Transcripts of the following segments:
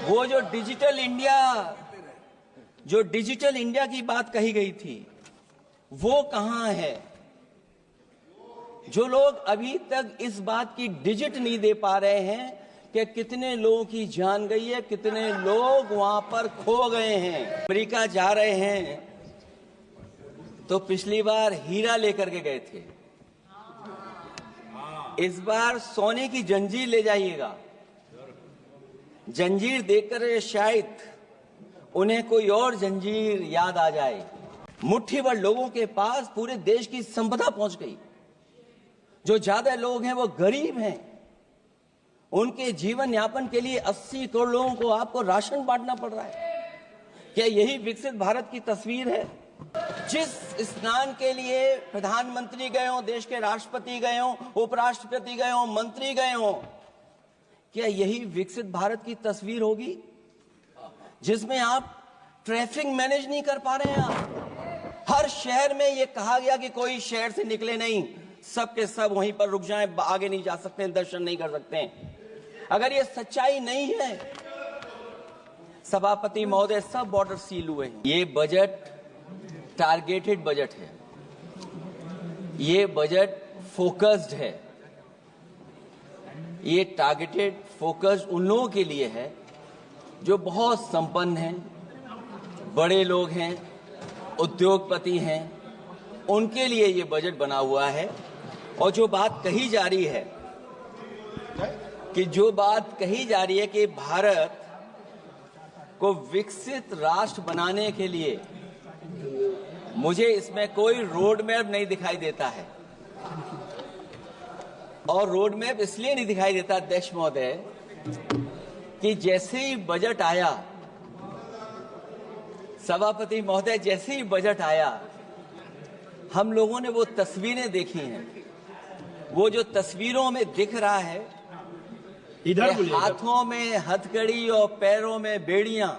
वो जो digital India की बात कही गई थी, वो कहां है? जो लोग अभी तक इस बात की डिजिट नहीं दे पा रहे हैं कि कितने लोगों की जान गई है, कितने लोग वहां पर खो गए हैं। अमेरिका जा रहे हैं तो पिछली बार हीरा लेकर के गए थे, इस बार सोने की जंजीर ले जाइएगा। जंजीर देखकर शायद उन्हें कोई और जंजीर याद आ जाए। मुट्ठी भर लोगों के पास पूरे देश की संपदा पहुंच गई। जो ज्यादा लोग हैं वो गरीब हैं, उनके जीवन यापन के लिए 80 करोड़ लोगों को आपको राशन बांटना पड़ रहा है। क्या यही विकसित भारत की तस्वीर है? जिस स्नान के लिए प्रधानमंत्री गए हो, देश के राष्ट्रपति गए हो, उपराष्ट्रपति गए हो, मंत्री गए हो, क्या यही विकसित भारत की तस्वीर होगी जिसमें आप ट्रैफिक मैनेज नहीं कर पा रहे हैं? आप हर शहर में यह कहा गया कि कोई शहर से निकले नहीं, सब के सब वहीं पर रुक जाएं, आगे नहीं जा सकते, दर्शन नहीं कर सकते। अगर ये सच्चाई नहीं है, सभापति महोदय, सब बॉर्डर सील हुए हैं। ये बजट टारगेटेड बजट है, ये बजट फोकस्ड है। ये टारगेटेड फोकस्ड उन लोगों के लिए है जो बहुत संपन्न हैं, बड़े लोग हैं, उद्योगपति हैं, उनके लिए ये बजट बना हुआ है। और जो बात कही जा रही है कि भारत को विकसित राष्ट्र बनाने के लिए, मुझे इसमें कोई रोड मैप नहीं दिखाई देता है। और रोड मैप इसलिए नहीं दिखाई देता अध्यक्ष महोदय कि जैसे ही बजट आया, सभापति महोदय, जैसे ही बजट आया, हम लोगों ने वो तस्वीरें देखी हैं। वो जो तस्वीरों में दिख रहा है, इधर हाथों में हथकड़ी और पैरों में बेड़ियां,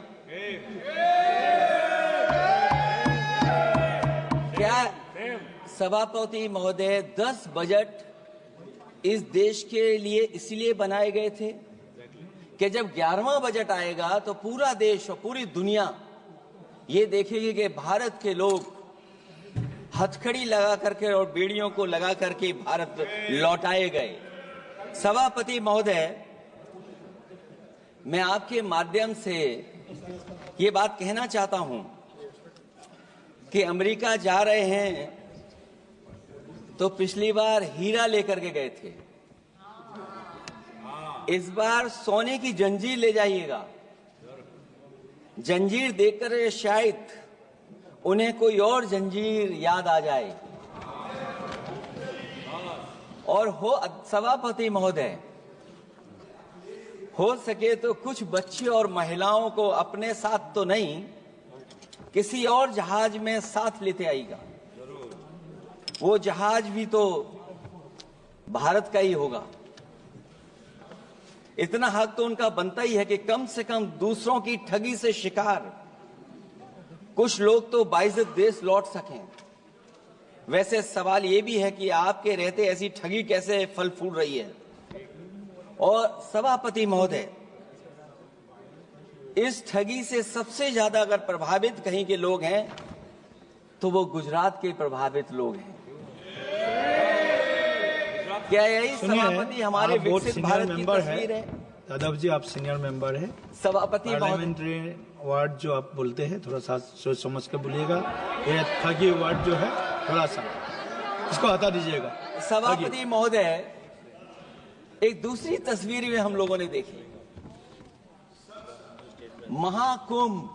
क्या सभापति महोदय 10 बजट इस देश के लिए इसलिए बनाए गए थे कि जब 11वां बजट आएगा तो पूरा देश और पूरी दुनिया ये देखेगी कि भारत के लोग हथकड़ी लगा करके और बेड़ियों को लगा करके भारत लौटाए गए। सभापति महोदय, मैं आपके माध्यम से ये बात कहना चाहता हूं कि अमेरिका जा रहे हैं तो पिछली बार हीरा लेकर के गए थे, इस बार सोने की जंजीर ले जाइएगा। जंजीर देखकर शायद उन्हें कोई और जंजीर याद आ जाए। और सभापति महोदय, हो सके तो कुछ बच्चे और महिलाओं को अपने साथ तो नहीं, किसी और जहाज में साथ लेते आएगा। वो जहाज भी तो भारत का ही होगा। इतना हक तो उनका बनता ही है कि कम से कम दूसरों की ठगी से शिकार कुछ लोग तो बाइज्जत देश लौट सकें। वैसे सवाल ये भी है कि आपके रहते ऐसी ठगी कैसे फल फूल रही है। और सभापति महोदय, इस ठगी से सबसे ज्यादा अगर प्रभावित कहीं के लोग हैं तो वो गुजरात के प्रभावित लोग हैं। क्या यही सभापति हमारे विकसित भारत की तस्वीर है? यादव जी, आप सीनियर मेंबर हैं। सभापति पार्लियामेंट्री वर्ड जो आप बोलते हैं थोड़ा सा सोच समझ के बोलिएगा। ये ठगी वर्ड जो है थोड़ा सा इसको हटा दीजिएगा। सभापति महोदय, एक दूसरी तस्वीर में हम लोगों ने देखी, महाकुंभ,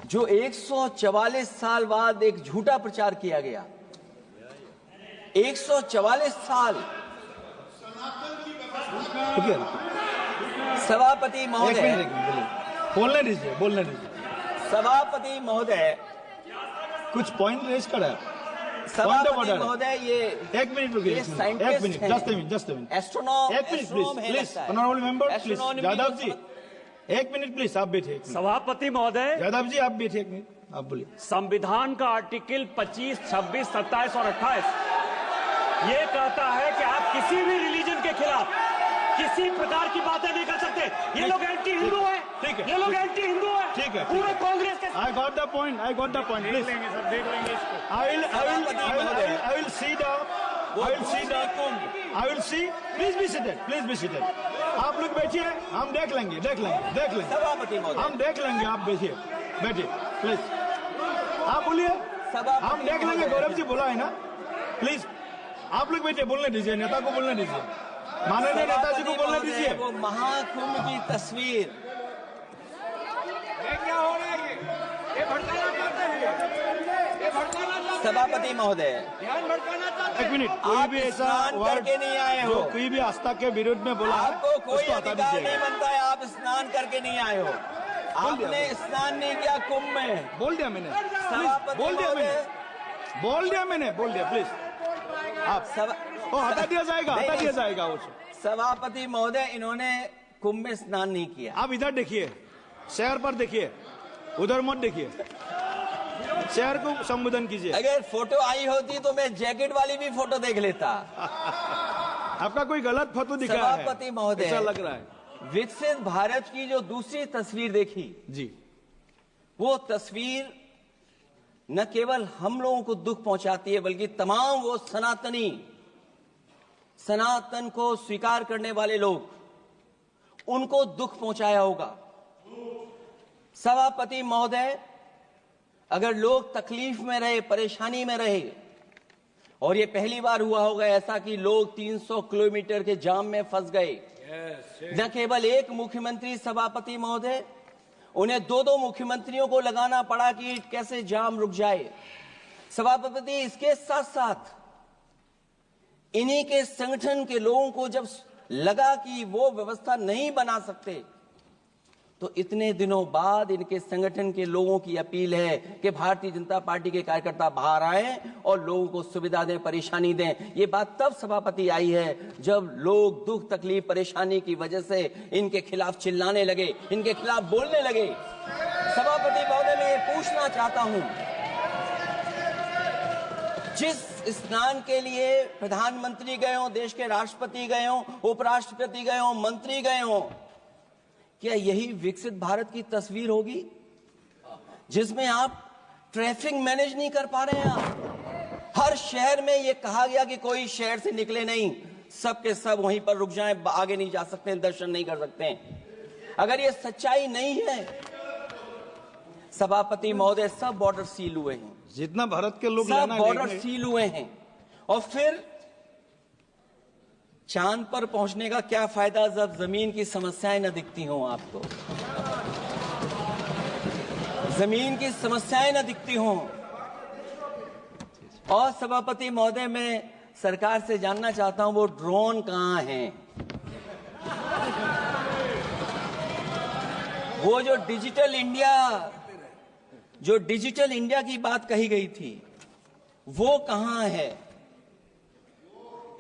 जो 144 साल बाद एक झूठा प्रचार किया गया। 144 साल। सभापति महोदय, बोलने दीजिए। सभापति महोदय, कुछ पॉइंट रेज करा। सभापति महोदय, ये एक मिनट रुकिए, एक मिनट, जस्ट अ मिनट, एस्ट्रोनॉम, एक minute please, honourable member please, Yadav ji एक मिनट प्लीज, आप बैठे। सभापति महोदय, यादव जी आप बैठे, एक मिनट, आप बोलिए। संविधान का आर्टिकल 25, 26, 27 और 28 ये कहता है कि आप किसी भी रिलीजन के खिलाफ किसी प्रकार की बातें नहीं कर सकते। ये लोग एंटी हिंदू है, ठीक है, ये लोग एंटी हिंदू है, ठीक है, पूरे कांग्रेस के I got the point. I got the point. Please. Sir, देख लेंगे इसको। I will see the. I will see. Please be seated. Please be seated. आप लोग बैठिए, हम देख लेंगे. सभापति महोदय, हम देख लेंगे. आप बैठिए. प्लीज. आप बोलिए. सभापति हम देख लेंगे. गौरव जी बोला है ना. प्लीज. आप लोग बैठिए, बोलने दीजिए. नेता को बोलने दीजिए. माननीय नेताजी को बोलने दीजिए. वो महाकुंभ की तस्वीर, क्या हो रहा है ये भड़काना चाहते हैं, ये भड़काना चाहते हैं, सभापति महोदय, ध्यान भड़काना चाहते हैं। 1 मिनट. कोई आप भी ऐसा स्नान वर्ड करके नहीं आए हो, जो कोई भी आस्था के विरुद्ध में बोला है, आपको कोई उसको हटा अधिकार दीजिए. नहीं बनता है, आप स्नान करके नहीं आए हो, आपने स्नान नहीं किया कुंभ में। बोल दिया मैंने. सभापति बोल दिया महोदय, बोल दिया. प्लीज. आप हटा दिया जाएगा उसे. सभापति महोदय, इन्होंने कुंभ में स्नान नहीं किया। आप इधर देखिए, शहर पर देखिए, उधर मत देखिए. शहर को संबोधन कीजिए. अगर फोटो आई होती तो मैं जैकेट वाली भी फोटो देख लेता। आपका कोई गलत फोटो दिखा है. सभापति महोदय, ऐसा लग रहा है. विकसित भारत की जो दूसरी तस्वीर देखी, जी, वो तस्वीर न केवल हम लोगों को दुख पहुंचाती है, बल्कि तमाम वो सनातन को स्वीकार करने वाले लोग, उनको दुख पहुंचाया होगा। सभापति महोदय, अगर लोग तकलीफ में रहे, परेशानी में रहे, और ये पहली बार हुआ होगा ऐसा कि लोग 300 किलोमीटर के जाम में फंस गए, न केवल एक मुख्यमंत्री सभापति महोदय, उन्हें 2-2 मुख्यमंत्रियों को लगाना पड़ा कि कैसे जाम रुक जाए। सभापति, इसके साथ साथ इन्हीं के संगठन के लोगों को जब लगा कि वो व्यवस्था नहीं बना सकते, तो इतने दिनों बाद इनके संगठन के लोगों की अपील है कि भारतीय जनता पार्टी के कार्यकर्ता बाहर आए और लोगों को सुविधा दें, परेशानी दें। ये बात तब सभापति आई है जब लोग दुख, तकलीफ, परेशानी की वजह से इनके खिलाफ चिल्लाने लगे, इनके खिलाफ बोलने लगे। सभापति महोदय, मैं ये पूछना चाहता हूं, जिस स्नान के लिए प्रधानमंत्री गए हो, देश के राष्ट्रपति गए हो, उपराष्ट्रपति गए हो, मंत्री गए हो, क्या यही विकसित भारत की तस्वीर होगी जिसमें आप ट्रैफिक मैनेज नहीं कर पा रहे हैं? आप हर शहर में यह कहा गया कि कोई शहर से निकले नहीं, सब के सब वहीं पर रुक जाएं, आगे नहीं जा सकते, दर्शन नहीं कर सकते। अगर ये सच्चाई नहीं है सभापति महोदय, सब बॉर्डर सील हुए हैं, जितना भारत के लोग सब बॉर्डर सील हुए हैं, और फिर चांद पर पहुंचने का क्या फायदा जब जमीन की समस्याएं न दिखती हों आपको, जमीन की समस्याएं न दिखती हों। और सभापति महोदय, मैं सरकार से जानना चाहता हूं, वो ड्रोन कहां हैं? वो जो डिजिटल इंडिया की बात कही गई थी, वो कहां है?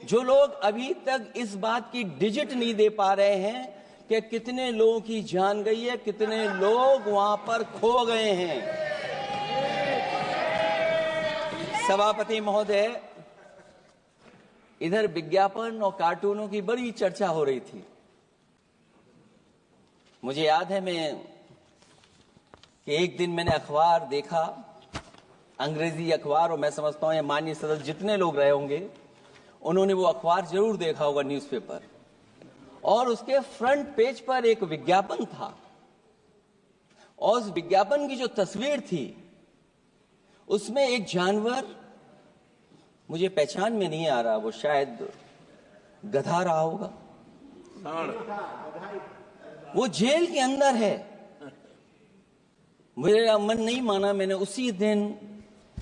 जो लोग अभी तक इस बात की डिजिट नहीं दे पा रहे हैं कि कितने लोगों की जान गई है, कितने लोग वहां पर खो गए हैं। सभापति महोदय, इधर विज्ञापन और कार्टूनों की बड़ी चर्चा हो रही थी। मुझे याद है कि एक दिन मैंने अखबार देखा, अंग्रेजी अखबार, और मैं समझता हूं ये माननीय सदस्य जितने लोग रहे होंगे उन्होंने वो अखबार जरूर देखा होगा, न्यूज़पेपर, और उसके फ्रंट पेज पर एक विज्ञापन था, और उस विज्ञापन की जो तस्वीर थी उसमें एक जानवर, मुझे पहचान में नहीं आ रहा, वो शायद गधा रहा होगा, वो जेल के अंदर है। मेरा मन नहीं माना, मैंने उसी दिन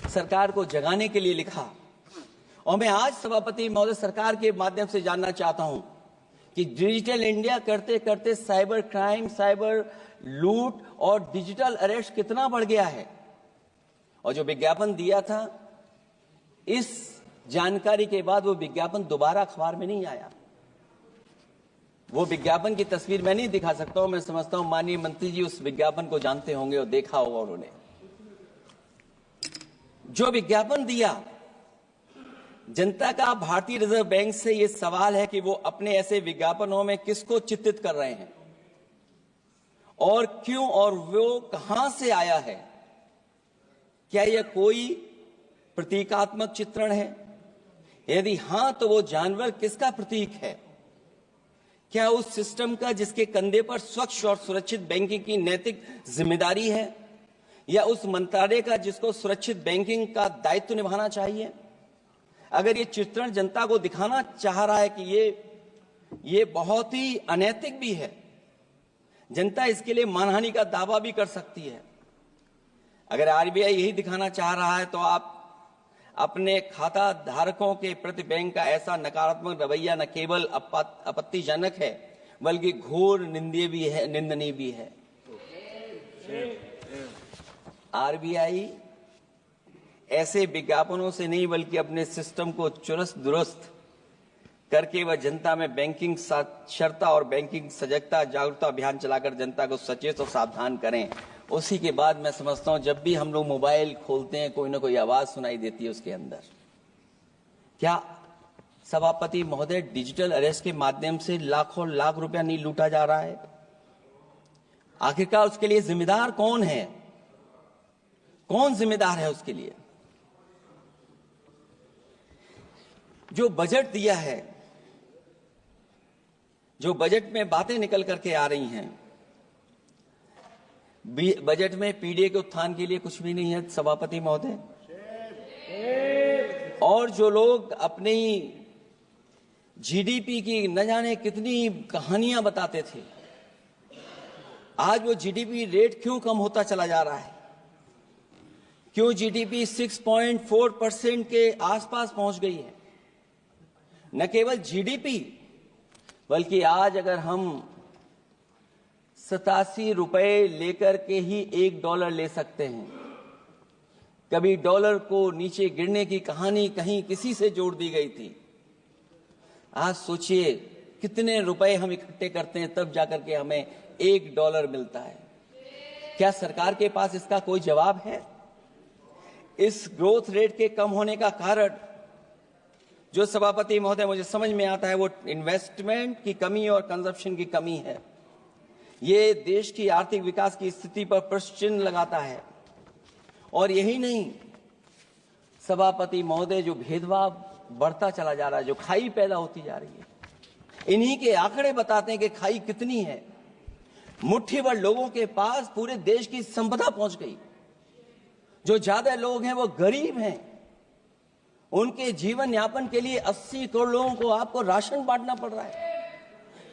सरकार को जगाने के लिए लिखा, और मैं आज सभापति महोदय सरकार के माध्यम से जानना चाहता हूं कि डिजिटल इंडिया करते करते साइबर क्राइम, साइबर लूट और डिजिटल अरेस्ट कितना बढ़ गया है। और जो विज्ञापन दिया था, इस जानकारी के बाद वो विज्ञापन दोबारा अखबार में नहीं आया। वो विज्ञापन की तस्वीर मैं नहीं दिखा सकता हूं, मैं समझता हूं माननीय मंत्री जी उस विज्ञापन को जानते होंगे और देखा होगा उन्होंने। जो विज्ञापन दिया, जनता का भारतीय रिजर्व बैंक से यह सवाल है कि वो अपने ऐसे विज्ञापनों में किसको चित्रित कर रहे हैं। और क्यों और वो कहां से आया है? क्या यह कोई प्रतीकात्मक चित्रण है? यदि हां, तो वो जानवर किसका प्रतीक है? क्या उस सिस्टम का जिसके कंधे पर स्वच्छ और सुरक्षित बैंकिंग की नैतिक जिम्मेदारी है, या उस मंत्रालय का जिसको सुरक्षित बैंकिंग का दायित्व निभाना चाहिए? अगर ये चित्रण जनता को दिखाना चाह रहा है कि ये बहुत ही अनैतिक भी है, जनता इसके लिए मानहानि का दावा भी कर सकती है। अगर आरबीआई यही दिखाना चाह रहा है, तो आप अपने खाता धारकों के प्रति बैंक का ऐसा नकारात्मक रवैया न केवल आपत्तिजनक है, बल्कि घोर निंदनीय भी है। आरबीआई ऐसे विज्ञापनों से नहीं, बल्कि अपने सिस्टम को चुस्त दुरुस्त करके वह जनता में बैंकिंग साक्षरता और बैंकिंग सजगता जागरूकता अभियान चलाकर जनता को सचेत और सावधान करें। उसी के बाद मैं समझता हूं, जब भी हम लोग मोबाइल खोलते हैं, कोई ना कोई आवाज सुनाई देती है उसके अंदर। क्या सभापति महोदय, डिजिटल अरेस्ट के माध्यम से लाखों लाख रुपया नहीं लूटा जा रहा है? आखिरकार उसके लिए जिम्मेदार कौन है? कौन जिम्मेदार है उसके लिए? जो बजट दिया है, जो बजट में बातें निकल करके आ रही हैं, बजट में पीडीए के उत्थान के लिए कुछ भी नहीं है सभापति महोदय। और जो लोग अपनी जीडीपी की न जाने कितनी कहानियां बताते थे, आज वो जीडीपी रेट क्यों कम होता चला जा रहा है? क्यों जीडीपी 6.4% के आसपास पहुंच गई है? न केवल जीडीपी, बल्कि आज अगर हम 87 रुपए लेकर के ही $1 ले सकते हैं। कभी डॉलर को नीचे गिरने की कहानी कहीं किसी से जोड़ दी गई थी। आज सोचिए कितने रुपए हम इकट्ठे करते हैं, तब जाकर के हमें $1 मिलता है। क्या सरकार के पास इसका कोई जवाब है? इस ग्रोथ रेट के कम होने का कारण जो सभापति महोदय मुझे समझ में आता है, वो इन्वेस्टमेंट की कमी और कंजप्शन की कमी है। ये देश की आर्थिक विकास की स्थिति पर प्रश्न चिन्ह लगाता है। और यही नहीं, सभापति महोदय, जो भेदभाव बढ़ता चला जा रहा है, जो खाई पैदा होती जा रही है, इन्हीं के आंकड़े बताते हैं कि खाई कितनी है। मुट्ठी भर लोगों के पास पूरे देश की संपदा पहुंच गई। जो ज्यादा लोग हैं वो गरीब हैं। उनके जीवन यापन के लिए 80 करोड़ लोगों को आपको राशन बांटना पड़ रहा है।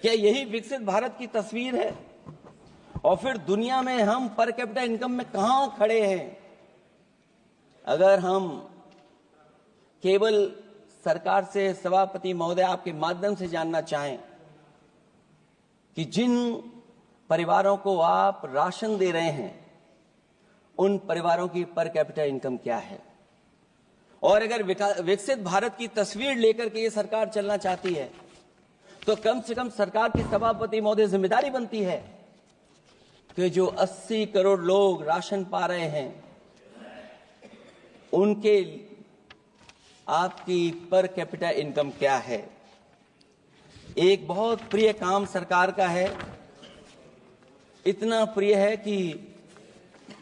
क्या यही विकसित भारत की तस्वीर है? और फिर दुनिया में हम पर कैपिटा इनकम में कहां खड़े हैं? अगर हम केवल सरकार से, सभापति महोदय, आपके माध्यम से जानना चाहें कि जिन परिवारों को आप राशन दे रहे हैं, उन परिवारों की पर कैपिटा इनकम क्या है? और अगर विकसित भारत की तस्वीर लेकर के ये सरकार चलना चाहती है, तो कम से कम सरकार की सभापति महोदय जिम्मेदारी बनती है कि जो 80 करोड़ लोग राशन पा रहे हैं, उनके आपकी पर कैपिटा इनकम क्या है? एक बहुत प्रिय काम सरकार का है, इतना प्रिय है कि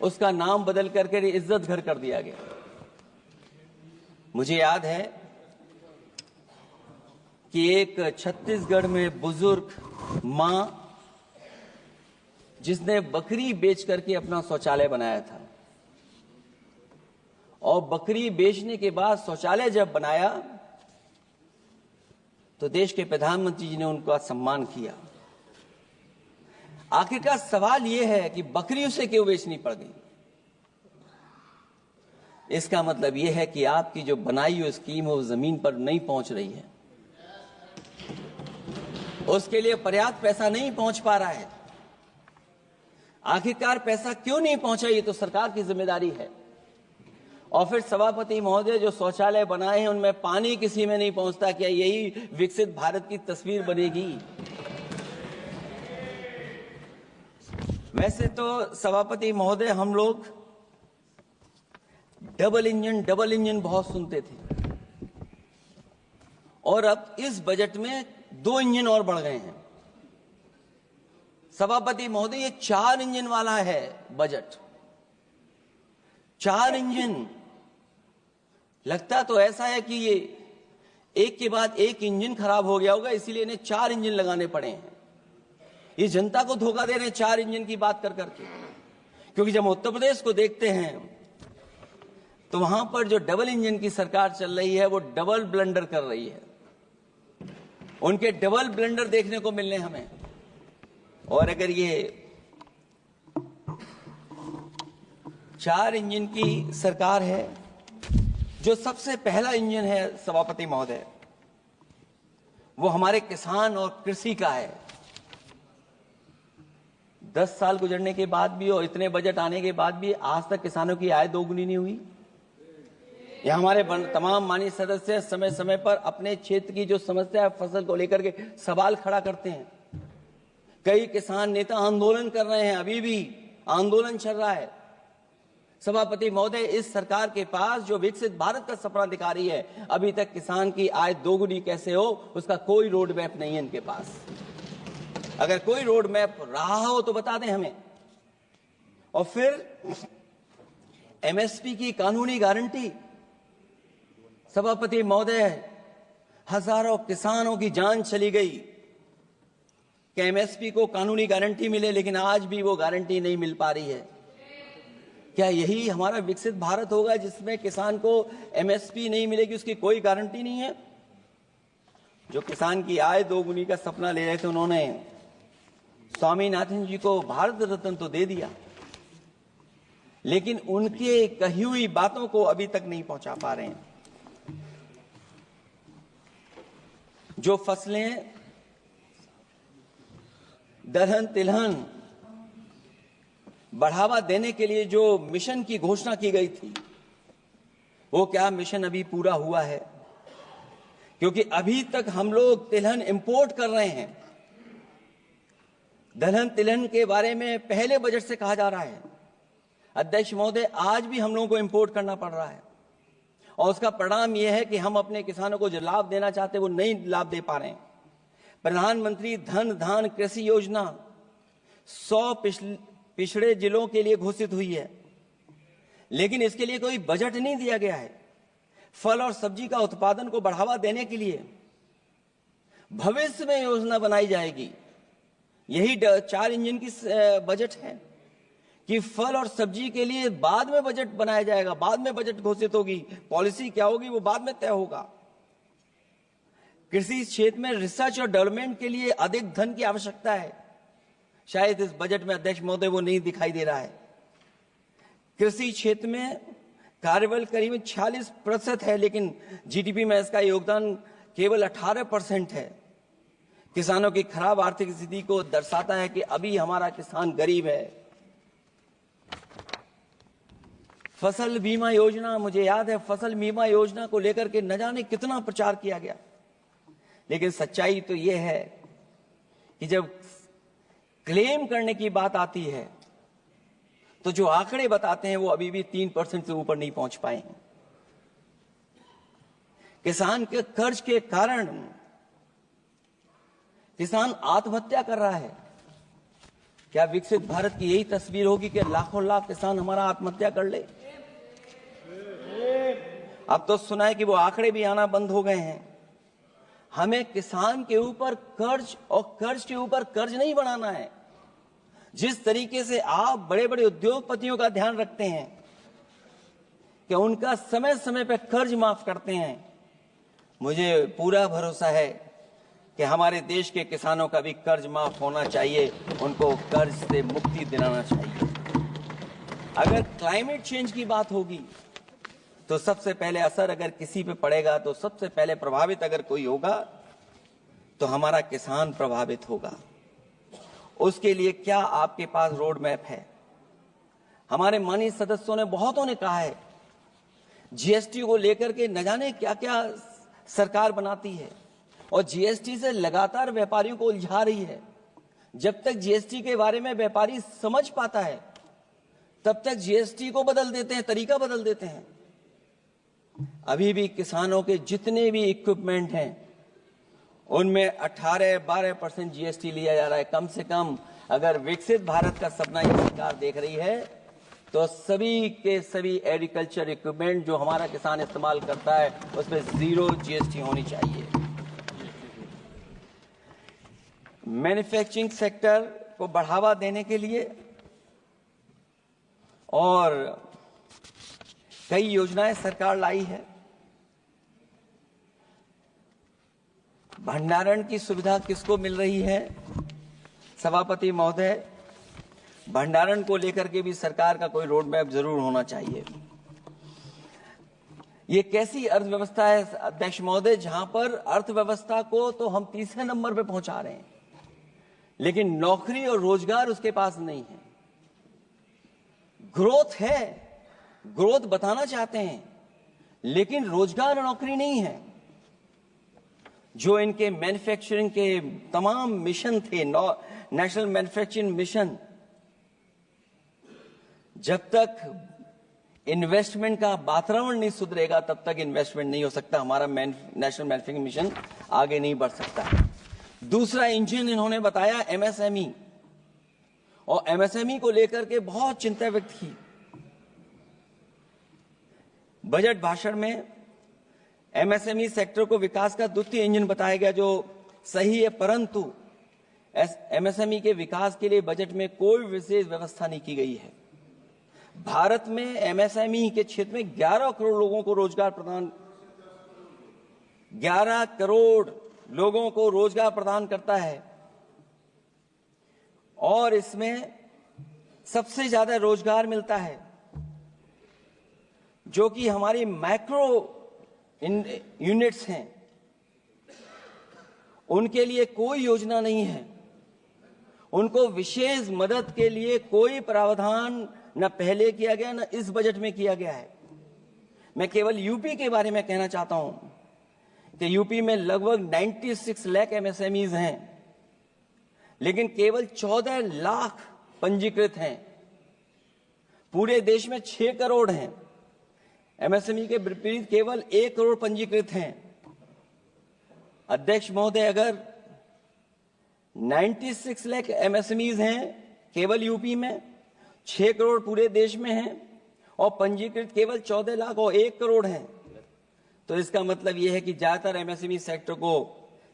उसका नाम बदल करके इज्जत घर कर दिया गया। मुझे याद है कि एक छत्तीसगढ़ में बुजुर्ग मां, जिसने बकरी बेच करके अपना शौचालय बनाया था, और बकरी बेचने के बाद शौचालय जब बनाया तो देश के प्रधानमंत्री जी ने उनका सम्मान किया। आखिरकार सवाल यह है कि बकरी उसे क्यों बेचनी पड़ गई? इसका मतलब यह है कि आपकी जो बनाई हुई स्कीम है वो जमीन पर नहीं पहुंच रही है, उसके लिए पर्याप्त पैसा नहीं पहुंच पा रहा है। आखिरकार पैसा क्यों नहीं पहुंचा, ये तो सरकार की जिम्मेदारी है। और फिर सभापति महोदय, जो शौचालय बनाए हैं उनमें पानी किसी में नहीं पहुंचता। क्या यही विकसित भारत की तस्वीर बनेगी? वैसे तो सभापति महोदय, हम लोग डबल इंजन बहुत सुनते थे, और अब इस बजट में 2 इंजन और बढ़ गए हैं। सभापति महोदय, ये 4 इंजन वाला है बजट। 4 इंजन। लगता तो ऐसा है कि ये एक के बाद एक इंजन खराब हो गया होगा, इसीलिए इन्हें 4 इंजन लगाने पड़े हैं। ये जनता को धोखा दे रहे हैं 4 इंजन की बात कर करके। क्योंकि जब उत्तर प्रदेश को देखते हैं तो वहां पर जो डबल इंजन की सरकार चल रही है वो डबल ब्लंडर कर रही है। उनके डबल ब्लंडर देखने को मिलने हमें। और अगर ये 4 इंजन की सरकार है, जो सबसे पहला इंजन है सभापति महोदय, वो हमारे किसान और कृषि का है। 10 साल गुजरने के बाद भी और इतने बजट आने के बाद भी आज तक किसानों की आय दोगुनी नहीं हुई। ये हमारे तमाम माननीय सदस्य समय समय पर अपने क्षेत्र की जो समस्या है फसल को लेकर के सवाल खड़ा करते हैं। कई किसान नेता आंदोलन कर रहे हैं, अभी भी आंदोलन चल रहा है। सभापति महोदय, इस सरकार के पास जो विकसित भारत का सपना दिखा रही है, अभी तक किसान की आय दोगुनी कैसे हो उसका कोई रोड मैप नहीं है इनके पास। अगर कोई रोड मैप रहा हो तो बता दें हमें। और फिर एमएसपी की कानूनी गारंटी। सभापति महोदय, हजारों किसानों की जान चली गई कि एमएसपी को कानूनी गारंटी मिले, लेकिन आज भी वो गारंटी नहीं मिल पा रही है। क्या यही हमारा विकसित भारत होगा जिसमें किसान को एमएसपी नहीं मिलेगी, उसकी कोई गारंटी नहीं है? जो किसान की आय दोगुनी का सपना ले रहे थे, उन्होंने स्वामीनाथन जी को भारत रत्न तो दे दिया, लेकिन उनके कही हुई बातों को अभी तक नहीं पहुंचा पा रहे हैं। जो फसलें दलहन तिलहन बढ़ावा देने के लिए जो मिशन की घोषणा की गई थी, वो क्या मिशन अभी पूरा हुआ है? क्योंकि अभी तक हम लोग तिलहन इंपोर्ट कर रहे हैं। दलहन तिलहन के बारे में पहले बजट से कहा जा रहा है, अध्यक्ष महोदय, आज भी हम लोगों को इंपोर्ट करना पड़ रहा है। और उसका परिणाम यह है कि हम अपने किसानों को जो लाभ देना चाहते हैं वो नहीं लाभ दे पा रहे हैं। प्रधानमंत्री धन धान कृषि योजना 100 पिछड़े जिलों के लिए घोषित हुई है, लेकिन इसके लिए कोई बजट नहीं दिया गया है। फल और सब्जी का उत्पादन को बढ़ावा देने के लिए भविष्य में योजना बनाई जाएगी। यही 4 इंजन की बजट है कि फल और सब्जी के लिए बाद में बजट बनाया जाएगा, बाद में बजट घोषित होगी। पॉलिसी क्या होगी वो बाद में तय होगा। कृषि क्षेत्र में रिसर्च और डेवलपमेंट के लिए अधिक धन की आवश्यकता है। शायद इस बजट में अध्यक्ष महोदय वो नहीं दिखाई दे रहा है। कृषि क्षेत्र में कार्यबल करीब 46% है, लेकिन जीडीपी में इसका योगदान केवल 18% है। किसानों की खराब आर्थिक स्थिति को दर्शाता है कि अभी हमारा किसान गरीब है। फसल बीमा योजना, मुझे याद है फसल बीमा योजना को लेकर के न जाने कितना प्रचार किया गया, लेकिन सच्चाई तो यह है कि जब क्लेम करने की बात आती है तो जो आंकड़े बताते हैं वो अभी भी 3% से ऊपर नहीं पहुंच पाए हैं। किसान के कर्ज के कारण किसान आत्महत्या कर रहा है। क्या विकसित भारत की यही तस्वीर होगी कि लाखों लाख किसान हमारा आत्महत्या कर ले? अब तो सुना है कि वो आंकड़े भी आना बंद हो गए हैं। हमें किसान के ऊपर कर्ज और कर्ज के ऊपर कर्ज नहीं बनाना है। जिस तरीके से आप बड़े बड़े उद्योगपतियों का ध्यान रखते हैं कि उनका समय समय पर कर्ज माफ करते हैं, मुझे पूरा भरोसा है कि हमारे देश के किसानों का भी कर्ज माफ होना चाहिए, उनको कर्ज से मुक्ति दिलाना चाहिए। अगर क्लाइमेट चेंज की बात होगी तो सबसे पहले असर अगर किसी पे पड़ेगा तो सबसे पहले प्रभावित अगर कोई होगा तो हमारा किसान प्रभावित होगा। उसके लिए क्या आपके पास रोड मैप है? हमारे माननीय सदस्यों ने बहुतों ने कहा है जीएसटी को लेकर के न जाने क्या क्या सरकार बनाती है और जीएसटी से लगातार व्यापारियों को उलझा रही है। जब तक जीएसटी के बारे में व्यापारी समझ पाता है तब तक जीएसटी को बदल देते हैं, तरीका बदल देते हैं। अभी भी किसानों के जितने भी इक्विपमेंट हैं उनमें 18-12% जीएसटी लिया जा रहा है। कम से कम अगर विकसित भारत का सपना ये सरकार देख रही है तो सभी के सभी एग्रीकल्चर इक्विपमेंट जो हमारा किसान इस्तेमाल करता है उस पर 0 GST होनी चाहिए। मैन्युफैक्चरिंग सेक्टर को बढ़ावा देने के लिए और कई योजनाएं सरकार लाई है। भंडारण की सुविधा किसको मिल रही है? सभापति महोदय, भंडारण को लेकर के भी सरकार का कोई रोड मैप जरूर होना चाहिए। ये कैसी अर्थव्यवस्था है अध्यक्ष महोदय, जहां पर अर्थव्यवस्था को तो हम तीसरे नंबर पे पहुंचा रहे हैं, लेकिन नौकरी और रोजगार उसके पास नहीं है। ग्रोथ है, ग्रोथ बताना चाहते हैं, लेकिन रोजगार और नौकरी नहीं है। जो इनके मैन्युफैक्चरिंग के तमाम मिशन थे, नेशनल मैन्युफैक्चरिंग मिशन, जब तक इन्वेस्टमेंट का वातावरण नहीं सुधरेगा तब तक इन्वेस्टमेंट नहीं हो सकता। हमारा नेशनल मैन्युफैक्चरिंग मिशन आगे नहीं बढ़ सकता। दूसरा इंजन इन्होंने बताया MSME, और MSME को लेकर के बहुत चिंता व्यक्त की। बजट भाषण में MSME सेक्टर को विकास का द्वितीय इंजन बताया गया, जो सही है, परंतु MSME के विकास के लिए बजट में कोई विशेष व्यवस्था नहीं की गई है। भारत में MSME के क्षेत्र में 11 करोड़ लोगों को रोजगार प्रदान 11 करोड़ लोगों को रोजगार प्रदान करता है, और इसमें सबसे ज्यादा रोजगार मिलता है जो कि हमारी माइक्रो यूनिट्स हैं। उनके लिए कोई योजना नहीं है, उनको विशेष मदद के लिए कोई प्रावधान न पहले किया गया न इस बजट में किया गया है। मैं केवल यूपी के बारे में कहना चाहता हूं कि यूपी में लगभग 96 लाख MSMEs हैं, लेकिन केवल 14 लाख पंजीकृत हैं। पूरे देश में 6 करोड़ हैं। MSME के विपरीत केवल 1 करोड़ पंजीकृत हैं। अध्यक्ष महोदय, अगर 96 लाख MSMEs हैं केवल यूपी में, 6 करोड़ पूरे देश में हैं, और पंजीकृत केवल 14 लाख और 1 करोड़ हैं, तो इसका मतलब यह है कि ज्यादातर MSME सेक्टर को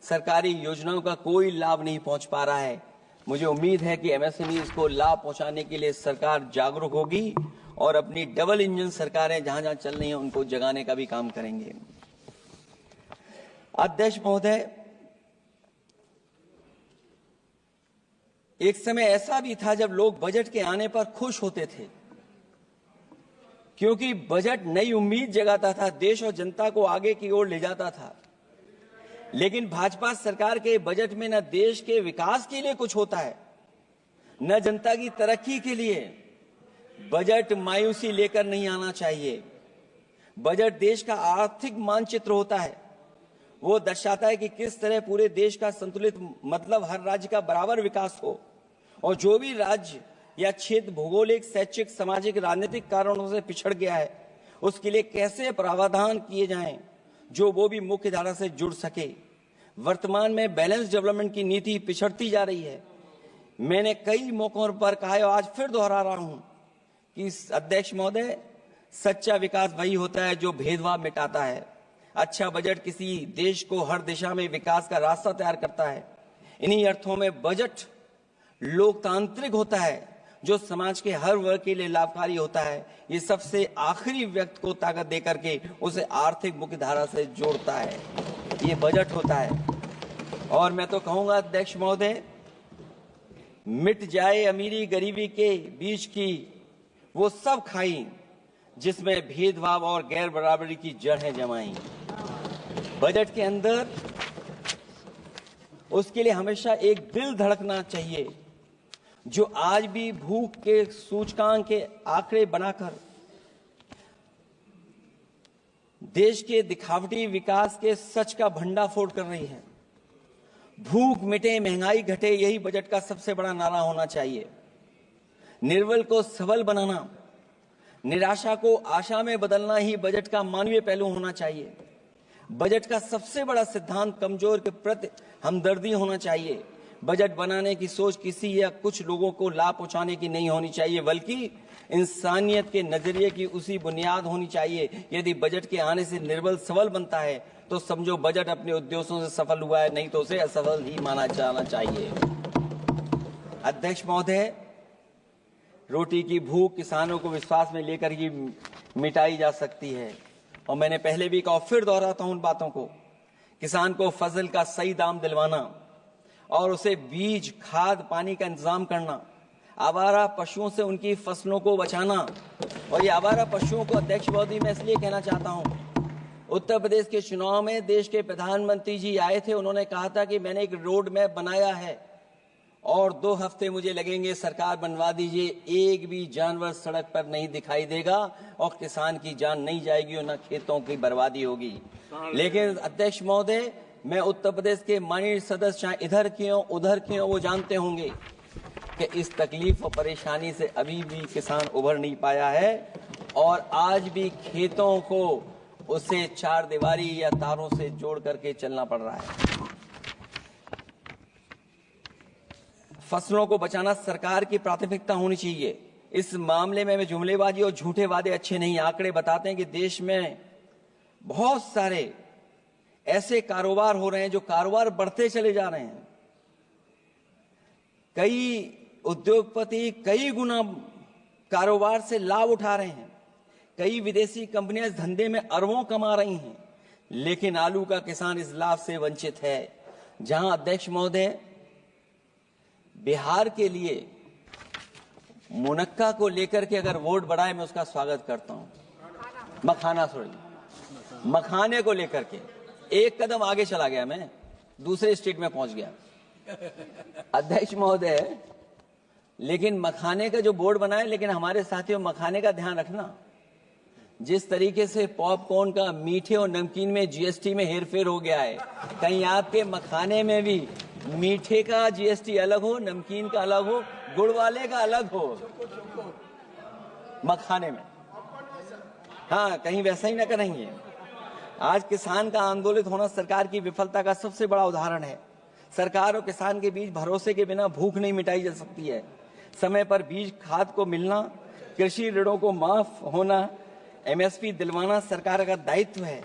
सरकारी योजनाओं का कोई लाभ नहीं पहुंच पा रहा है। मुझे उम्मीद है कि MSME को लाभ पहुंचाने के लिए सरकार जागरूक होगी और अपनी डबल इंजन सरकारें जहां जहां चल रही हैं उनको जगाने का भी काम करेंगे। अध्यक्ष महोदय, एक समय ऐसा भी था जब लोग बजट के आने पर खुश होते थे, क्योंकि बजट नई उम्मीद जगाता था, देश और जनता को आगे की ओर ले जाता था। लेकिन भाजपा सरकार के बजट में न देश के विकास के लिए कुछ होता है, न जनता की तरक्की के लिए। बजट मायूसी लेकर नहीं आना चाहिए। बजट देश का आर्थिक मानचित्र होता है। वो दर्शाता है कि किस तरह पूरे देश का संतुलित, मतलब हर राज्य का बराबर विकास हो, और जो भी राज्य या क्षेत्र भौगोलिक, शैक्षिक, सामाजिक, राजनीतिक कारणों से पिछड़ गया है उसके लिए कैसे प्रावधान किए जाएं जो वो भी मुख्य धारा से जुड़ सके। वर्तमान में बैलेंस डेवलपमेंट की नीति पिछड़ती जा रही है। मैंने कई मौकों पर कहा है और आज फिर दोहरा रहा हूं कि अध्यक्ष महोदय, सच्चा विकास वही होता है जो भेदभाव मिटाता है। अच्छा बजट किसी देश को हर दिशा में विकास का रास्ता तैयार करता है। इन्हीं अर्थों में बजट लोकतांत्रिक होता है, जो समाज के हर वर्ग के लिए लाभकारी होता है। ये सबसे आखिरी व्यक्ति को ताकत देकर के उसे आर्थिक मुख्यधारा से जोड़ता है। ये बजट होता है। और मैं तो कहूंगा अध्यक्ष महोदय, मिट जाए अमीरी गरीबी के बीच की वो सब खाई जिसमें भेदभाव और गैर बराबरी की जड़ें जमाई। बजट के अंदर उसके लिए हमेशा एक दिल धड़कना चाहिए, जो आज भी भूख के सूचकांक के आंकड़े बनाकर देश के दिखावटी विकास के सच का भंडाफोड़ कर रही है। भूख मिटे, महंगाई घटे, यही बजट का सबसे बड़ा नारा होना चाहिए। निर्बल को सबल बनाना, निराशा को आशा में बदलना ही बजट का मानवीय पहलू होना चाहिए। बजट का सबसे बड़ा सिद्धांत कमजोर के प्रति हमदर्दी होना चाहिए। बजट बनाने की सोच किसी या कुछ लोगों को लाभ पहुंचाने की नहीं होनी चाहिए, बल्कि इंसानियत के नजरिए की उसी बुनियाद होनी चाहिए। यदि बजट के आने से निर्बल सबल बनता है तो समझो बजट अपने उद्देश्यों से सफल हुआ है, नहीं तो उसे असफल ही माना जाना चाहिए। अध्यक्ष महोदय, रोटी की भूख किसानों को विश्वास में लेकर ही मिटाई जा सकती है, और मैंने पहले भी कहा, फिर दोहराता हूं उन बातों को। किसान को फसल का सही दाम दिलवाना और उसे बीज, खाद, पानी का इंतजाम करना, आवारा पशुओं से उनकी फसलों को बचाना। और ये आवारा पशुओं को अध्यक्ष महोदय मैं इसलिए कहना चाहता हूं, उत्तर प्रदेश के चुनाव में देश के प्रधानमंत्री जी आए थे, उन्होंने कहा था कि मैंने एक रोड मैप बनाया है और 2 हफ्ते मुझे लगेंगे, सरकार बनवा दीजिए, एक भी जानवर सड़क पर नहीं दिखाई देगा और किसान की जान नहीं जाएगी और न खेतों की बर्बादी होगी। लेकिन अध्यक्ष महोदय, मैं उत्तर प्रदेश के माननीय सदस्य चाहे इधर के हों उधर के हों, वो जानते होंगे कि इस तकलीफ और परेशानी से अभी भी किसान उभर नहीं पाया है और आज भी खेतों को उसे 4 दीवारी या तारों से जोड़ करके चलना पड़ रहा है। फसलों को बचाना सरकार की प्राथमिकता होनी चाहिए। इस मामले में जुमलेबाजी और झूठे वादे अच्छे नहीं। आंकड़े बताते हैं कि देश में बहुत सारे ऐसे कारोबार हो रहे हैं जो कारोबार बढ़ते चले जा रहे हैं। कई उद्योगपति कई गुना कारोबार से लाभ उठा रहे हैं। कई विदेशी कंपनियां इस धंधे में अरबों कमा रही हैं, लेकिन आलू का किसान इस लाभ से वंचित है। जहां अध्यक्ष महोदय, बिहार के लिए मुनक्का को लेकर के अगर वोट बढ़ाए, मैं उसका स्वागत करता हूं। मखाने को लेकर के एक कदम आगे चला गया, मैं दूसरे स्टेट में पहुंच गया अध्यक्ष महोदय। लेकिन मखाने का जो बोर्ड बनाए, लेकिन हमारे साथियों, मखाने का ध्यान रखना, जिस तरीके से पॉपकॉर्न का मीठे और नमकीन में जीएसटी में हेरफेर हो गया है, कहीं आपके मखाने में भी मीठे का जीएसटी अलग हो, नमकीन का अलग हो, गुड़ वाले का अलग हो मखाने में। हाँ, कहीं वैसा ही ना करेंगे। आज किसान का आंदोलित होना सरकार की विफलता का सबसे बड़ा उदाहरण है। सरकार और किसान के बीच भरोसे के बिना भूख नहीं मिटाई जा सकती है। समय पर बीज, खाद को मिलना, कृषि ऋणों को माफ होना, एमएसपी दिलवाना सरकार का दायित्व है,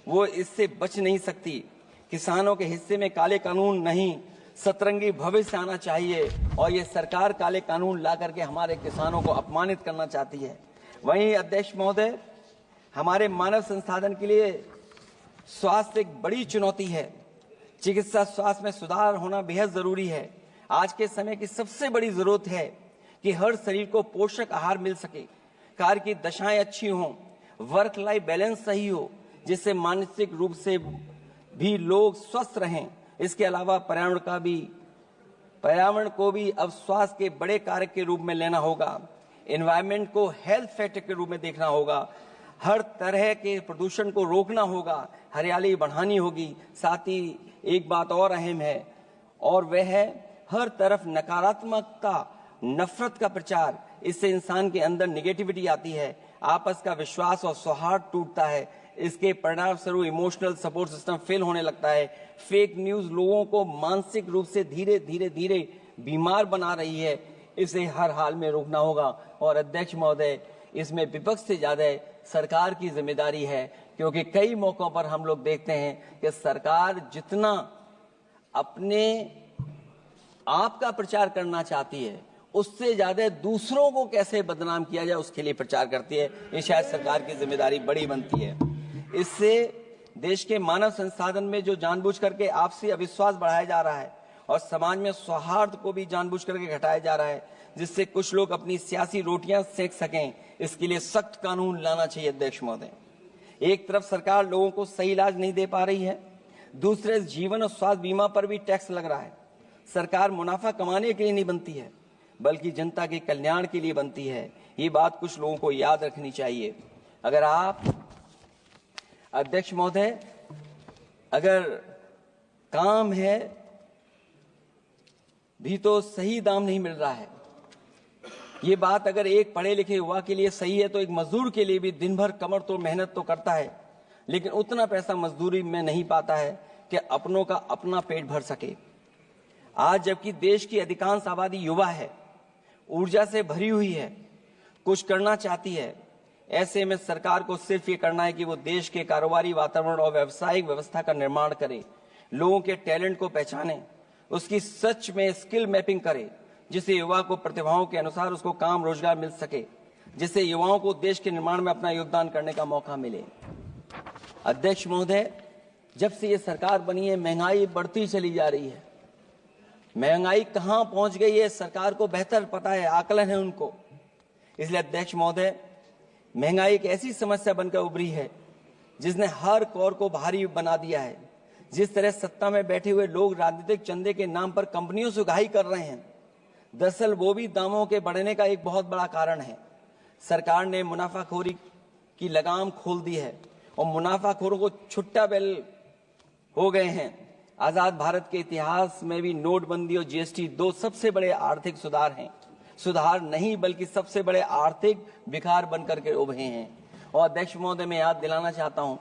वो इससे बच नहीं सकती। किसानों के हिस्से में काले कानून नहीं, सतरंगी भविष्य आना चाहिए, और ये सरकार काले कानून ला करके हमारे किसानों को अपमानित करना चाहती है। वहीं अध्यक्ष महोदय, हमारे मानव संसाधन के लिए स्वास्थ्य एक बड़ी चुनौती है। चिकित्सा स्वास्थ्य में सुधार होना बेहद जरूरी है। आज के समय की सबसे बड़ी जरूरत है कि हर शरीर को पोषक आहार मिल सके, कार्य की दशाएं अच्छी हों, वर्क लाइफ बैलेंस सही हो, जिससे मानसिक रूप से भी लोग स्वस्थ रहें। इसके अलावा पर्यावरण को भी अब स्वास्थ्य के बड़े कारक के रूप में लेना होगा। एनवायरनमेंट को हेल्थ फैक्टर के रूप में देखना होगा। हर तरह के प्रदूषण को रोकना होगा, हरियाली बढ़ानी होगी। साथ ही एक बात और अहम है, और वह है हर तरफ नकारात्मकता, नफरत का प्रचार। इससे इंसान के अंदर निगेटिविटी आती है, आपस का विश्वास और सौहार्द टूटता है। इसके परिणाम स्वरूप इमोशनल सपोर्ट सिस्टम फेल होने लगता है। फेक न्यूज लोगों को मानसिक रूप से धीरे धीरे बीमार बना रही है। इसे हर हाल में रोकना होगा। और अध्यक्ष महोदय, इसमें विपक्ष से ज्यादा सरकार की जिम्मेदारी है, क्योंकि कई मौकों पर हम लोग देखते हैं कि सरकार जितना अपने आप का प्रचार करना चाहती है, उससे ज्यादा दूसरों को कैसे बदनाम किया जाए उसके लिए प्रचार करती है। ये शायद सरकार की जिम्मेदारी बड़ी बनती है। इससे देश के मानव संसाधन में जो जानबूझ करके आपसी अविश्वास बढ़ाया जा रहा है और समाज में सौहार्द को भी जानबूझ करके घटाया जा रहा है, जिससे कुछ लोग अपनी सियासी रोटियां सेक सकें, इसके लिए सख्त कानून लाना चाहिए। अध्यक्ष महोदय, एक तरफ सरकार लोगों को सही इलाज नहीं दे पा रही है, दूसरे जीवन और स्वास्थ्य बीमा पर भी टैक्स लग रहा है। सरकार मुनाफा कमाने के लिए नहीं बनती है, बल्कि जनता के कल्याण के लिए बनती है। ये बात कुछ लोगों को याद रखनी चाहिए। अगर आप अध्यक्ष महोदय, अगर काम है भी तो सही दाम नहीं मिल रहा है, ये बात अगर एक पढ़े लिखे युवा के लिए सही है, तो एक मजदूर के लिए भी दिन भर कमर तोड़ मेहनत तो करता है, लेकिन उतना पैसा मजदूरी में नहीं पाता है कि अपनों का अपना पेट भर सके। आज जबकि देश की अधिकांश आबादी युवा है, ऊर्जा से भरी हुई है, कुछ करना चाहती है, ऐसे में सरकार को सिर्फ ये करना है कि वो देश के कारोबारी वातावरण और व्यावसायिक व्यवस्था का निर्माण करे, लोगों के टैलेंट को पहचाने, उसकी सच में स्किल मैपिंग करे, जिससे युवा को प्रतिभाओं के अनुसार उसको काम रोजगार मिल सके, जिससे युवाओं को देश के निर्माण में अपना योगदान करने का मौका मिले। अध्यक्ष महोदय, जब से ये सरकार बनी है महंगाई बढ़ती चली जा रही है। महंगाई कहां पहुंच गई है सरकार को बेहतर पता है, आकलन है उनको। इसलिए अध्यक्ष महोदय, महंगाई एक ऐसी समस्या बनकर उभरी है जिसने हर कौर को भारी बना दिया है। जिस तरह सत्ता में बैठे हुए लोग राजनीतिक चंदे के नाम पर कंपनियों से उगाही कर रहे हैं, दरअसल वो भी दामों के बढ़ने का एक बहुत बड़ा कारण है। सरकार ने मुनाफाखोरी की लगाम खोल दी है और मुनाफाखोरों को छुट्टा बैल हो गए हैं। आजाद भारत के इतिहास में भी नोटबंदी और जीएसटी दो सबसे बड़े आर्थिक सुधार हैं। सुधार नहीं बल्कि सबसे बड़े आर्थिक विकार बनकर के उभरे हैं। और अध्यक्ष महोदय, मैं याद दिलाना चाहता हूं,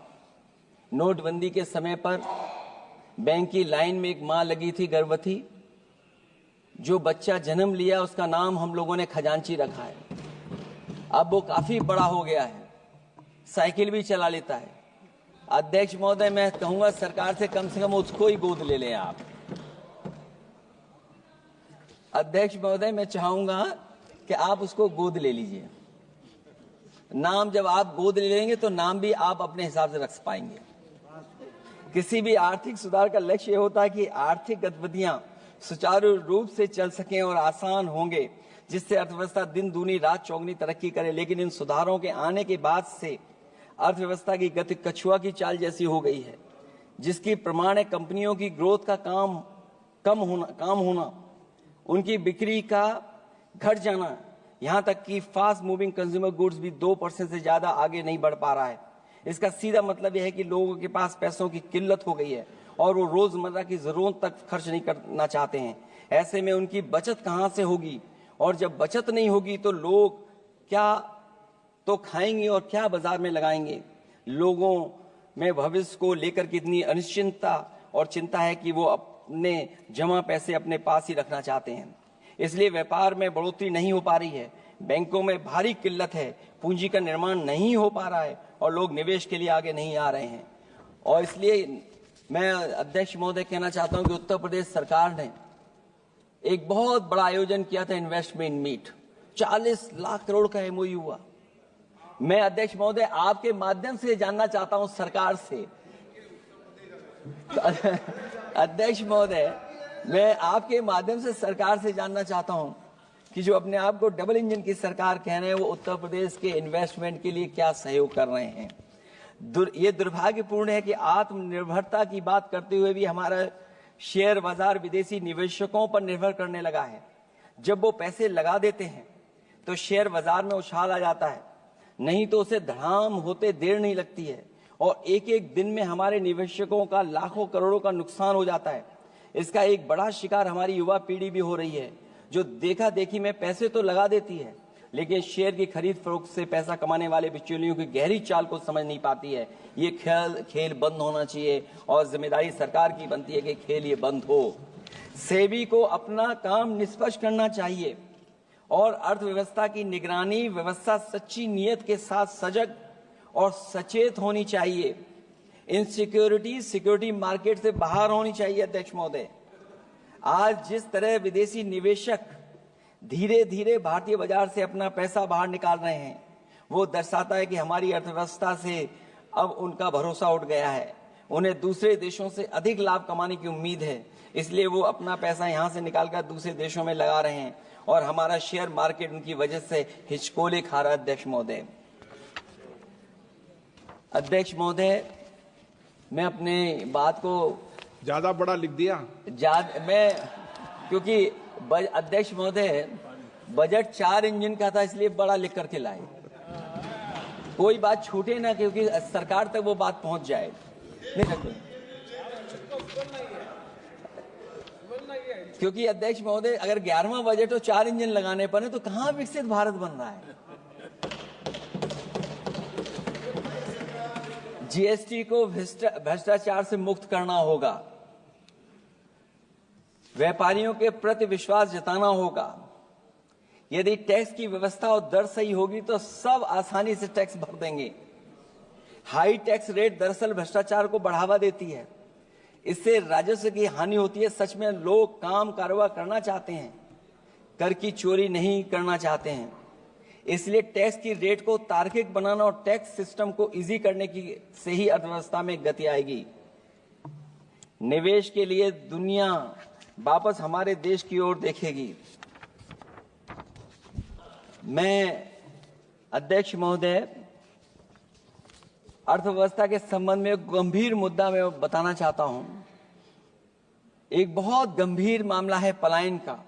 नोटबंदी के समय पर बैंक की लाइन में एक मां लगी थी गर्भवती, जो बच्चा जन्म लिया उसका नाम हम लोगों ने खजांची रखा है। अब वो काफी बड़ा हो गया है, साइकिल भी चला लेता है। अध्यक्ष महोदय, मैं कहूंगा सरकार से कम उसको ही गोद ले लें आप। अध्यक्ष महोदय, मैं चाहूंगा कि आप उसको गोद ले लीजिए। नाम जब आप गोद ले लेंगे तो नाम भी आप अपने हिसाब से रख पाएंगे। किसी भी आर्थिक सुधार का लक्ष्य ये होता है कि आर्थिक गतिविधियां सुचारू रूप से चल सकें और आसान होंगे, जिससे अर्थव्यवस्था दिन दूनी रात चौगनी तरक्की करे। लेकिन इन सुधारों के आने के बाद से अर्थव्यवस्था की गति कछुआ की चाल जैसी हो गई है, जिसकी प्रमाण है कंपनियों की ग्रोथ का काम होना, उनकी बिक्री का घट जाना, यहां तक कि फास्ट मूविंग कंज्यूमर गुड्स भी 2% से ज्यादा आगे नहीं बढ़ पा रहा है। इसका सीधा मतलब यह है कि लोगों के पास पैसों की किल्लत हो गई है और वो रोजमर्रा की जरूरत तक खर्च नहीं करना चाहते हैं। ऐसे में उनकी बचत कहां से होगी, और जब बचत नहीं होगी तो लोग क्या तो खाएंगे और क्या बाजार में लगाएंगे। लोगों में भविष्य को लेकर कितनी अनिश्चितता और चिंता है कि वो अपने जमा पैसे अपने पास ही रखना चाहते हैं। इसलिए व्यापार में बढ़ोतरी नहीं हो पा रही है, बैंकों में भारी किल्लत है, पूंजी का निर्माण नहीं हो पा रहा है और लोग निवेश के लिए आगे नहीं आ रहे हैं। और इसलिए मैं अध्यक्ष महोदय कहना चाहता हूं कि उत्तर प्रदेश सरकार ने एक बहुत बड़ा आयोजन किया था, इन्वेस्टमेंट मीट। 40 लाख करोड़ का एमओयू हुआ। मैं अध्यक्ष महोदय आपके माध्यम से जानना चाहता हूं सरकार से, अध्यक्ष महोदय मैं आपके माध्यम से सरकार से जानना चाहता हूं कि जो अपने आप को डबल इंजन की सरकार कह रहे हैं, वो उत्तर प्रदेश के इन्वेस्टमेंट के लिए क्या सहयोग कर रहे हैं। ये दुर्भाग्यपूर्ण है कि आत्मनिर्भरता की बात करते हुए भी हमारा शेयर बाजार विदेशी निवेशकों पर निर्भर करने लगा है। जब वो पैसे लगा देते हैं तो शेयर बाजार में उछाल आ जाता है, नहीं तो उसे धड़ाम होते देर नहीं लगती है और एक एक दिन में हमारे निवेशकों का लाखों करोड़ों का नुकसान हो जाता है। इसका एक बड़ा शिकार हमारी युवा पीढ़ी भी हो रही है, जो देखा देखी में पैसे तो लगा देती है लेकिन शेयर की खरीद फरोख्त से पैसा कमाने वाले बिचौलियों की गहरी चाल को समझ नहीं पाती है। ये खेल बंद होना चाहिए और जिम्मेदारी सरकार की बनती है कि खेल ये बंद हो। सेबी को अपना काम निष्पक्ष करना चाहिए और अर्थव्यवस्था की निगरानी व्यवस्था सच्ची नीयत के साथ सजग और सचेत होनी चाहिए। इनसिक्योरिटी सिक्योरिटी मार्केट से बाहर होनी चाहिए। अध्यक्ष महोदय, आज जिस तरह विदेशी निवेशक धीरे धीरे भारतीय बाजार से अपना पैसा बाहर निकाल रहे हैं, वो दर्शाता है कि हमारी अर्थव्यवस्था से अब उनका भरोसा उठ गया है। उन्हें दूसरे देशों से अधिक लाभ कमाने की उम्मीद है, इसलिए वो अपना पैसा यहां से निकालकर दूसरे देशों में लगा रहे हैं और हमारा शेयर मार्केट उनकी वजह से हिचकोले खा रहा है। अध्यक्ष महोदय, मैं अपने बात को ज्यादा बड़ा लिख दिया। क्योंकि अध्यक्ष महोदय बजट 4 इंजन का था, इसलिए बड़ा लिख करके लाए। कोई बात छूटे ना, क्योंकि सरकार तक वो बात पहुंच जाए। नहीं, क्योंकि अध्यक्ष महोदय अगर 11वां बजट तो 4 इंजन लगाने पड़े तो कहां विकसित भारत बन रहा है। जीएसटी को भ्रष्टाचार से मुक्त करना होगा। व्यापारियों के प्रति विश्वास जताना होगा। यदि टैक्स की व्यवस्था और दर सही होगी तो सब आसानी से टैक्स भर देंगे। हाई टैक्स रेट दरअसल भ्रष्टाचार को बढ़ावा देती है, इससे राजस्व की हानि होती है। सच में लोग काम कारोबार करना चाहते हैं, कर की चोरी नहीं करना चाहते हैं। इसलिए टैक्स की रेट को तार्किक बनाना और टैक्स सिस्टम को इजी करने की से ही अर्थव्यवस्था में गति आएगी। निवेश के लिए दुनिया वापस हमारे देश की ओर देखेगी। मैं अध्यक्ष महोदय, अर्थव्यवस्था के संबंध में एक गंभीर मुद्दा मैं बताना चाहता हूं। एक बहुत गंभीर मामला है पलायन का।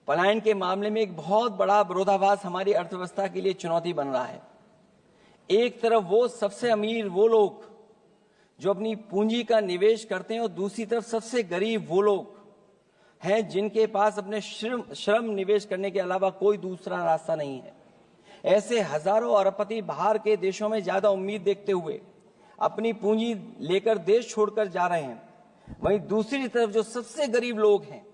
पलायन के मामले में एक बहुत बड़ा विरोधाभास हमारी अर्थव्यवस्था के लिए चुनौती बन रहा है। एक तरफ वो सबसे अमीर वो लोग जो अपनी पूंजी का निवेश करते हैं और दूसरी तरफ सबसे गरीब वो लोग हैं जिनके पास अपने श्रम निवेश करने के अलावा कोई दूसरा रास्ता नहीं है। ऐसे हजारों अरबपति बाहर के देशों में ज्यादा उम्मीद देखते हुए अपनी पूंजी लेकर देश छोड़कर जा रहे हैं। वहीं दूसरी तरफ जो सबसे गरीब लोग हैं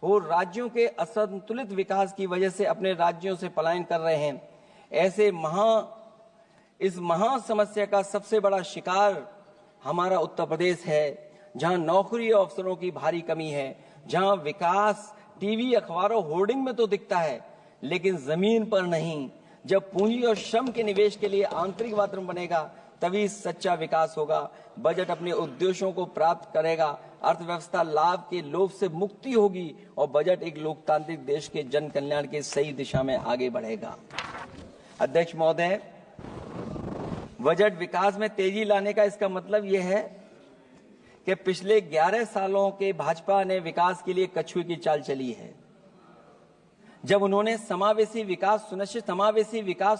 वो राज्यों के असंतुलित विकास की वजह से अपने राज्यों से पलायन कर रहे हैं। ऐसे इस महा समस्या का सबसे बड़ा शिकार हमारा उत्तर प्रदेश है, जहां नौकरी और अवसरों की भारी कमी है, जहां विकास टीवी अखबारों होर्डिंग में तो दिखता है लेकिन जमीन पर नहीं। जब पूंजी और श्रम के निवेश के लिए आंतरिक वातावरण बनेगा तभी सच्चा विकास होगा, बजट अपने उद्देश्यों को प्राप्त करेगा, अर्थव्यवस्था लाभ के लोभ से मुक्ति होगी और बजट एक लोकतांत्रिक देश के जन कल्याण की सही दिशा में आगे बढ़ेगा। अध्यक्ष महोदय, बजट विकास में तेजी लाने का इसका मतलब यह है कि पिछले 11 सालों के भाजपा ने विकास के लिए कछुए की चाल चली है। जब उन्होंने समावेशी विकास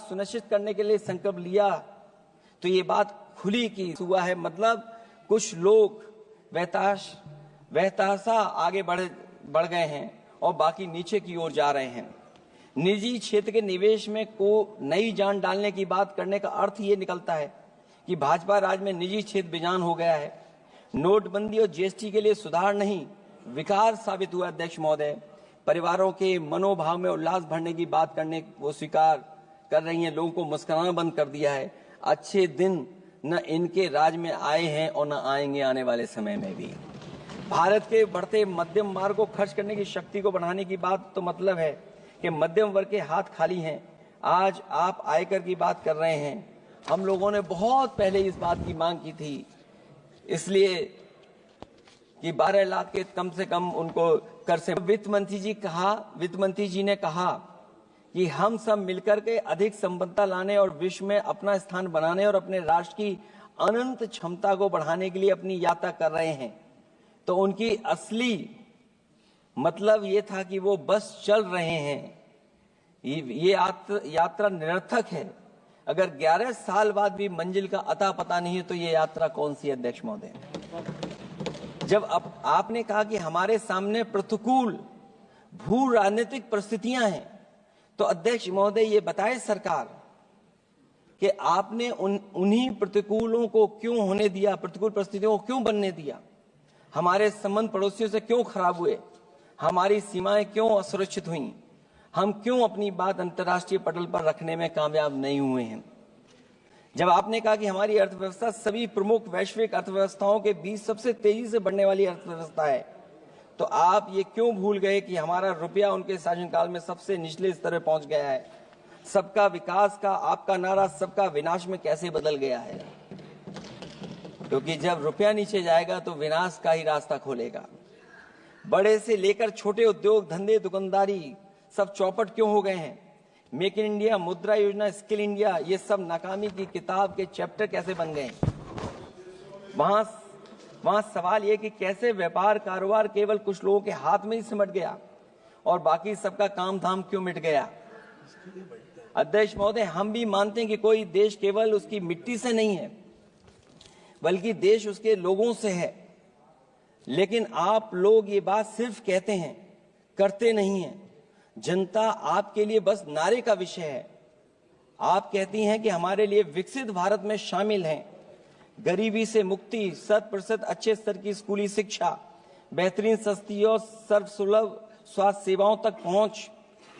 सुनिश्चित करने के लिए संकल्प लिया तो ये बात खुली की हुआ है। मतलब कुछ लोग वहताशा आगे बढ़ गए हैं और बाकी नीचे की ओर जा रहे हैं। निजी क्षेत्र के निवेश में को नई जान डालने की बात करने का अर्थ ये निकलता है कि भाजपा राज में निजी क्षेत्र बेजान हो गया है। नोटबंदी और जीएसटी के लिए सुधार नहीं विकार साबित हुआ। अध्यक्ष महोदय, परिवारों के मनोभाव में उल्लास भरने की बात करने वो स्वीकार कर रही हैं, लोगों को मुस्कुराना बंद कर दिया है। अच्छे दिन न इनके राज में आए हैं और न आएंगे आने वाले समय में भी। भारत के बढ़ते मध्यम मार्ग को खर्च करने की शक्ति को बढ़ाने की बात तो मतलब है कि मध्यम वर्ग के हाथ खाली हैं। आज आप आयकर की बात कर रहे हैं। हम लोगों ने बहुत पहले इस बात की मांग की थी, इसलिए कि 12 लाख के कम से कम उनको कर से। वित्त मंत्री जी ने कहा कि हम सब मिलकर के अधिक संपन्नता लाने और विश्व में अपना स्थान बनाने और अपने राष्ट्र की अनंत क्षमता को बढ़ाने के लिए अपनी यात्रा कर रहे हैं। तो उनकी असली मतलब ये था कि वो बस चल रहे हैं। ये यात्रा निरर्थक है। अगर 11 साल बाद भी मंजिल का अता पता नहीं है तो ये यात्रा कौन सी? अध्यक्ष महोदय, जब आपने कहा कि हमारे सामने प्रतिकूल भू राजनीतिक परिस्थितियां हैं, तो अध्यक्ष महोदय ये बताए सरकार कि आपने उन्हीं प्रतिकूलों को क्यों होने दिया, प्रतिकूल परिस्थितियों को क्यों बनने दिया? हमारे संबंध पड़ोसियों से क्यों खराब हुए? हमारी सीमाएं क्यों असुरक्षित हुई? हम क्यों अपनी बात अंतर्राष्ट्रीय पटल पर रखने में कामयाब नहीं हुए हैं? जब आपने कहा कि हमारी अर्थव्यवस्था सभी प्रमुख वैश्विक अर्थव्यवस्थाओं के बीच सबसे तेजी से बढ़ने वाली अर्थव्यवस्था है, तो आप ये क्यों भूल गए कि हमारा रुपया उनके शासनकाल में सबसे निचले स्तर पर पहुंच गया है? सबका विकास का आपका नारा सबका विनाश में कैसे बदल गया है? क्योंकि जब रुपया नीचे जाएगा तो विनाश का ही रास्ता खोलेगा। बड़े से लेकर छोटे उद्योग धंधे दुकानदारी सब चौपट क्यों हो गए हैं? मेक इन इंडिया, मुद्रा योजना, स्किल इंडिया, ये सब नाकामी की किताब के चैप्टर कैसे बन गए? वहां सवाल ये कि कैसे व्यापार कारोबार केवल कुछ लोगों के हाथ में ही सिमट गया और बाकी सबका काम धाम क्यों मिट गया? अध्यक्ष महोदय, हम भी मानते हैं कि कोई देश केवल उसकी मिट्टी से नहीं है, बल्कि देश उसके लोगों से है। लेकिन आप लोग ये बात सिर्फ कहते हैं, करते नहीं हैं। जनता आपके लिए बस नारे का विषय है। आप कहती हैं कि हमारे लिए विकसित भारत में शामिल हैं गरीबी से मुक्ति, 100% अच्छे स्तर की स्कूली शिक्षा, बेहतरीन, सस्ती और सर्वसुलभ स्वास्थ्य सेवाओं तक पहुंच,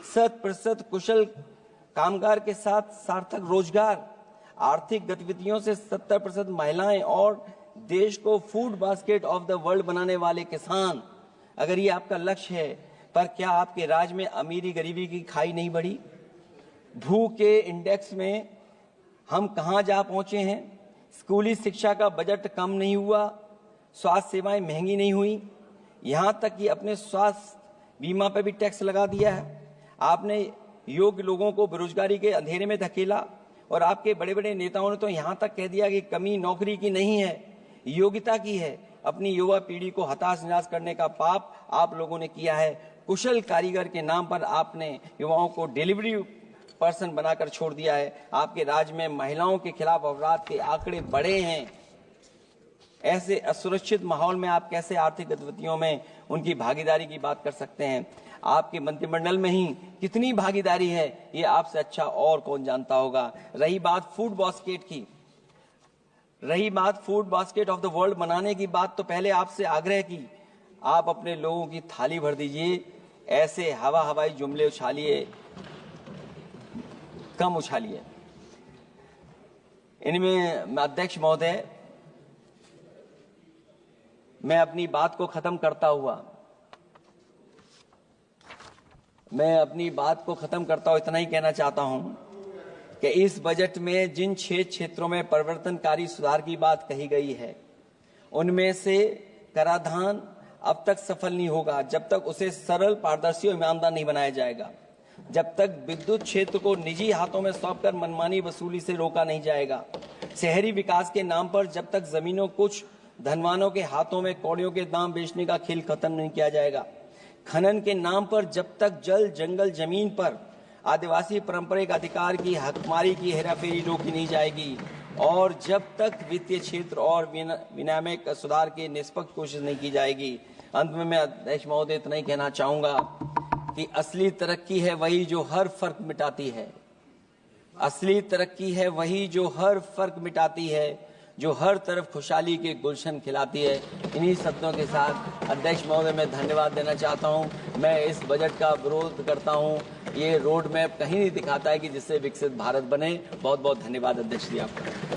100% कुशल कामगार के साथ सार्थक रोजगार, आर्थिक गतिविधियों से 70% महिलाएं और देश को food basket of the world बनाने वाले किसान। अगर ये आपका लक्ष्य है, पर क्या आपके राज्य में अमीरी गरीबी की खाई नहीं बढ़ी? भूख के इंडेक्स में हम कहां जा पहुंचे हैं? स्कूली शिक्षा का बजट कम नहीं हुआ, स्वास्थ्य सेवाएं महंगी नहीं हुई, यहां तक कि अपने स्वास्थ्य बीमा पर भी टैक्स लगा दिया है। आपने योग्य लोगों को बेरोजगारी के अंधेरे में धकेला और आपके बड़े बड़े नेताओं ने तो यहां तक कह दिया कि कमी नौकरी की नहीं है, योग्यता की है। अपनी युवा पीढ़ी को हताश निराश करने का पाप आप लोगों ने किया है। कुशल कारीगर के नाम पर आपने युवाओं को डिलीवरी पर्सन बनाकर छोड़ दिया है। आपके राज्य में महिलाओं के खिलाफ अपराध के आंकड़े बढ़े हैं। ऐसे असुरक्षित माहौल में आप कैसे आर्थिक गतिविधियों में उनकी भागीदारी की बात कर सकते हैं? आपके मंत्रिमंडल में ही कितनी भागीदारी है, ये आपसे अच्छा और कौन जानता होगा। रही बात फूड बास्केट की, रही बात food basket of the world बनाने की बात, तो पहले आपसे आग्रह की आप अपने लोगों की थाली भर दीजिए। ऐसे हवाई जुमले उछालिए, कम उछालिए। इनमें अध्यक्ष महोदय, मैं अपनी बात को खत्म करता हुआ इतना ही कहना चाहता हूं कि इस बजट में जिन 6 क्षेत्रों में परिवर्तनकारी सुधार की बात कही गई है, उनमें से कराधान अब तक सफल नहीं होगा जब तक उसे सरल, पारदर्शी और ईमानदार नहीं बनाया जाएगा। जब तक विद्युत क्षेत्र को निजी हाथों में सौंपकर मनमानी वसूली से रोका नहीं जाएगा। शहरी विकास के नाम पर जब तक जमीनों कुछ धनवानों के हाथों में कौड़ियों के दाम बेचने का खेल खत्म नहीं किया जाएगा। खनन के नाम पर जब तक जल, जंगल, जमीन पर आदिवासी पारंपरिक अधिकार की हकमारी की हेराफेरी रोकी नहीं जाएगी, और जब तक वित्तीय क्षेत्र और विनियामक सुधार की निष्पक्ष कोशिश नहीं की जाएगी। अंत में मैं अध्यक्ष महोदय इतना ही कहना चाहूंगा कि असली तरक्की है वही जो हर फर्क मिटाती है। असली तरक्की है वही जो हर फर्क मिटाती है, जो हर तरफ खुशहाली के गुलशन खिलाती है। इन्हीं शब्दों के साथ अध्यक्ष महोदय मैं धन्यवाद देना चाहता हूं। मैं इस बजट का विरोध करता हूं। ये रोड मैप कहीं नहीं दिखाता है कि जिससे विकसित भारत बने। बहुत बहुत धन्यवाद अध्यक्ष जी आपका।